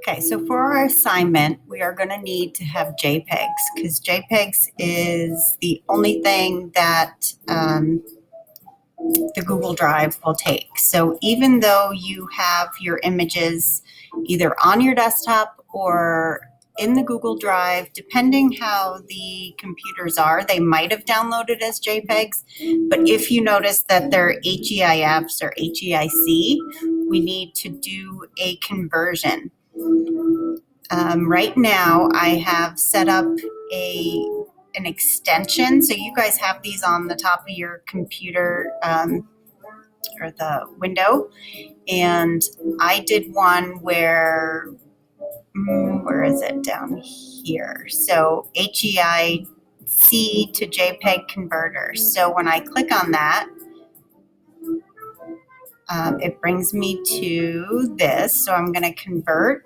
Okay, so for our assignment, we are going to need to have JPEGs because JPEGs is the only thing that the Google Drive will take. So even though you have your images either on your desktop or in the Google Drive, depending how the computers are, they might have downloaded as JPEGs. But if you notice that they're HEIFs or HEIC, we need to do a conversion. Right now, I have set up an extension. So you guys have these on the top of your computer or the window. And I did one where is it down here? So HEIC to JPEG converter. So when I click on that, it brings me to this. So I'm going to convert.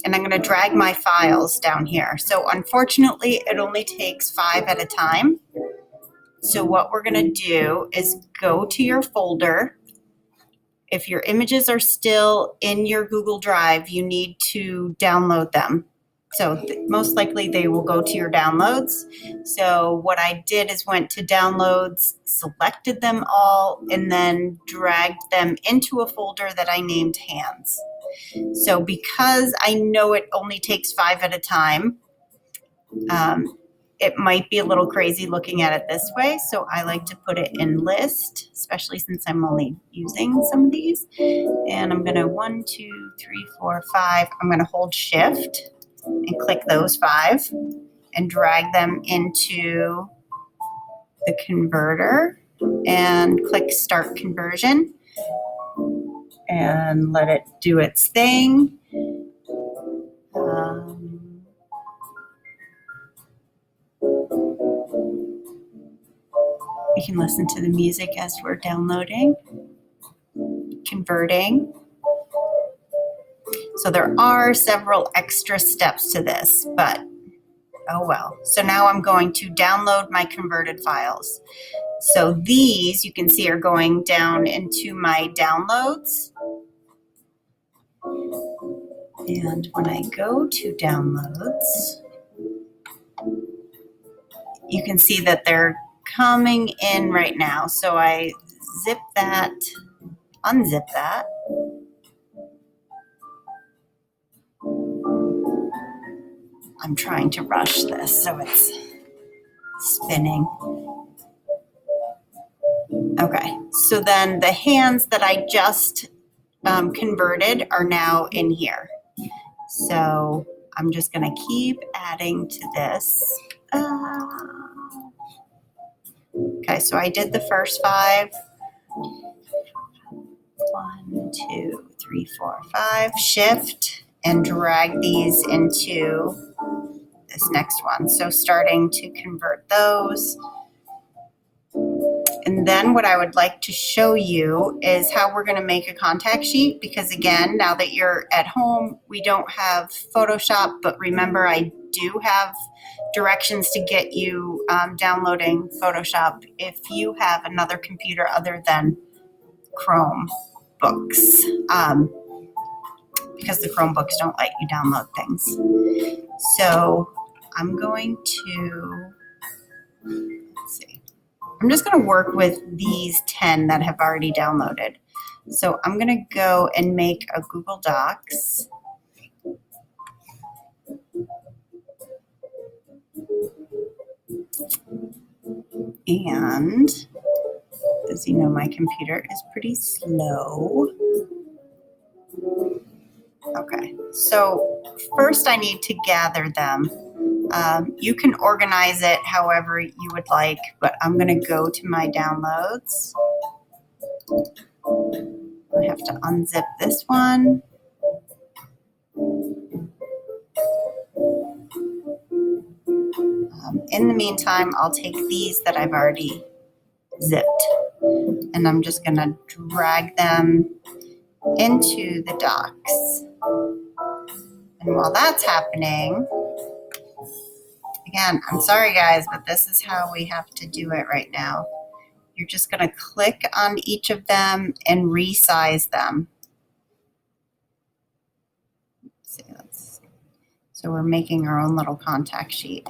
And I'm going to drag my files down here. So unfortunately, it only takes 5 at a time. So what we're going to do is go to your folder. If your images are still in your Google Drive, you need to download them. So most likely they will go to your downloads. So what I did is went to downloads, selected them all, and then dragged them into a folder that I named hands. So because I know it only takes 5 at a time, it might be a little crazy looking at it this way. So I like to put it in list, especially since I'm only using some of these. And I'm going to 1, 2, 3, 4, 5. I'm going to hold shift and click those 5 and drag them into the converter and click start conversion. And let it do its thing. You can listen to the music as we're downloading, converting. So there are several extra steps to this, but oh well. So now I'm going to download my converted files. So these, you can see, are going down into my downloads. And when I go to downloads, you can see that they're coming in right now. So I zip that, unzip that. I'm trying to rush this, so it's spinning. Okay, so then the hands that I just converted are now in here. So I'm just going to keep adding to this. Okay, so I did the first 5. 1, 2, 3, 4, 5. Shift and drag these into this next one. So starting to convert those. And then what I would like to show you is how we're going to make a contact sheet, because again, now that you're at home, we don't have Photoshop, but remember I do have directions to get you downloading Photoshop if you have another computer other than Chromebooks, because the Chromebooks don't let you download things. So I'm going to, let's see. I'm just going to work with these 10 that have already downloaded. So I'm going to go and make a Google Docs. And as you know, my computer is pretty slow. Okay, so first I need to gather them. You can organize it however you would like, but I'm going to go to my downloads. I have to unzip this one. In the meantime, I'll take these that I've already zipped, and I'm just going to drag them into the docs. And while that's happening, again, I'm sorry guys, but this is how we have to do it right now. You're just going to click on each of them and resize them. So we're making our own little contact sheet.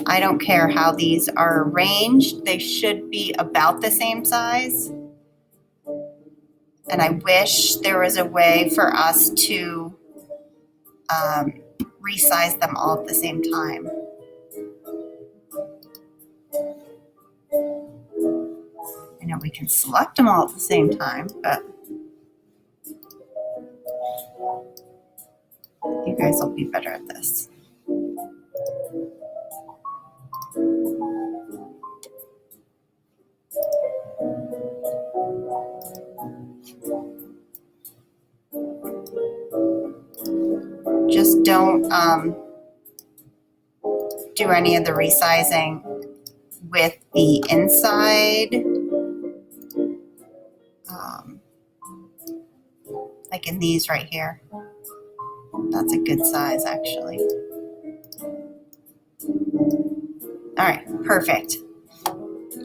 I don't care how these are arranged. They should be about the same size. And I wish there was a way for us to resize them all at the same time. I know we can select them all at the same time, but you guys will be better at this. Just don't do any of the resizing with the inside, like in these right here. That's a good size, actually. All right, perfect.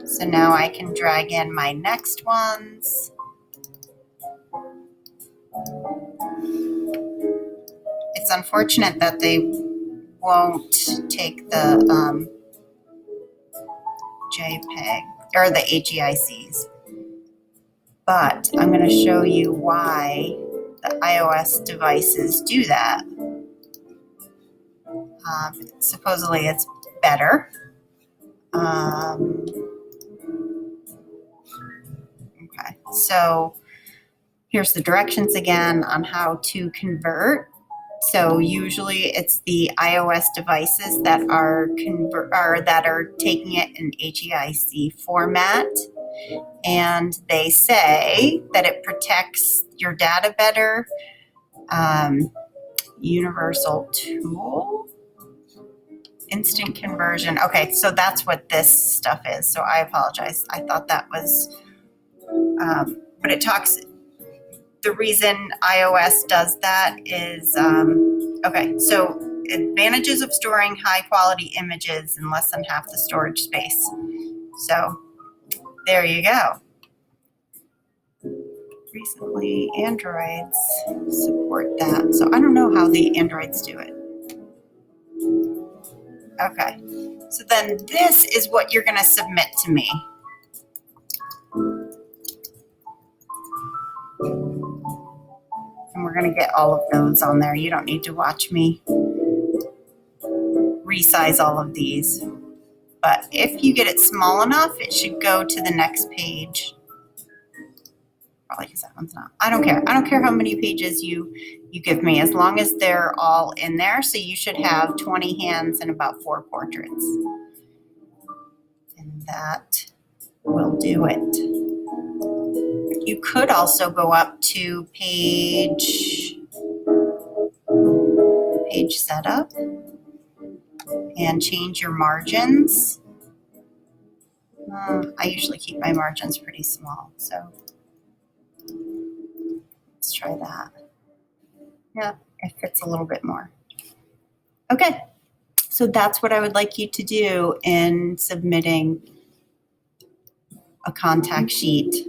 So now I can drag in my next ones. It's unfortunate that they won't take the JPEG or the HEICs, but I'm going to show you why the iOS devices do that. Supposedly it's better. Okay, so here's the directions again on how to convert. So usually it's the iOS devices that are taking it in HEIC format, and they say that it protects your data better. Universal tool, instant conversion. Okay, so that's what this stuff is. So I apologize. I thought that was, but it talks. The reason iOS does that is, okay, so advantages of storing high quality images in less than half the storage space. So there you go. Recently, Androids support that. So I don't know how the Androids do it. Okay, so then this is what you're going to submit to me. And we're going to get all of those on there. You don't need to watch me resize all of these. But if you get it small enough, it should go to the next page. Probably because that one's not. I don't care. I don't care how many pages you give me, as long as they're all in there. So you should have 20 hands and about 4 portraits. And that will do it. You could also go up to page setup and change your margins. I usually keep my margins pretty small, so let's try that. Yeah, it fits a little bit more. Okay, so that's what I would like you to do in submitting a contact sheet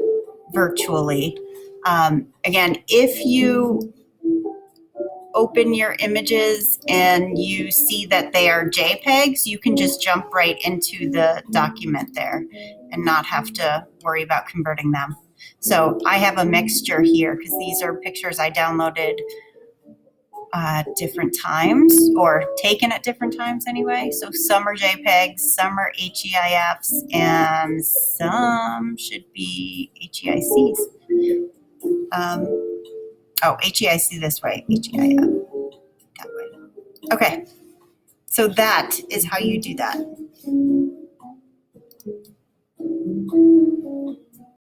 virtually. Again, if you open your images and you see that they are JPEGs, you can just jump right into the document there and not have to worry about converting them. So I have a mixture here because these are pictures I downloaded different times, or taken at different times anyway. So some are JPEGs, some are HEIFs, and some should be HEICs. Oh, HEIC this way, HEIF that way. Okay, so that is how you do that.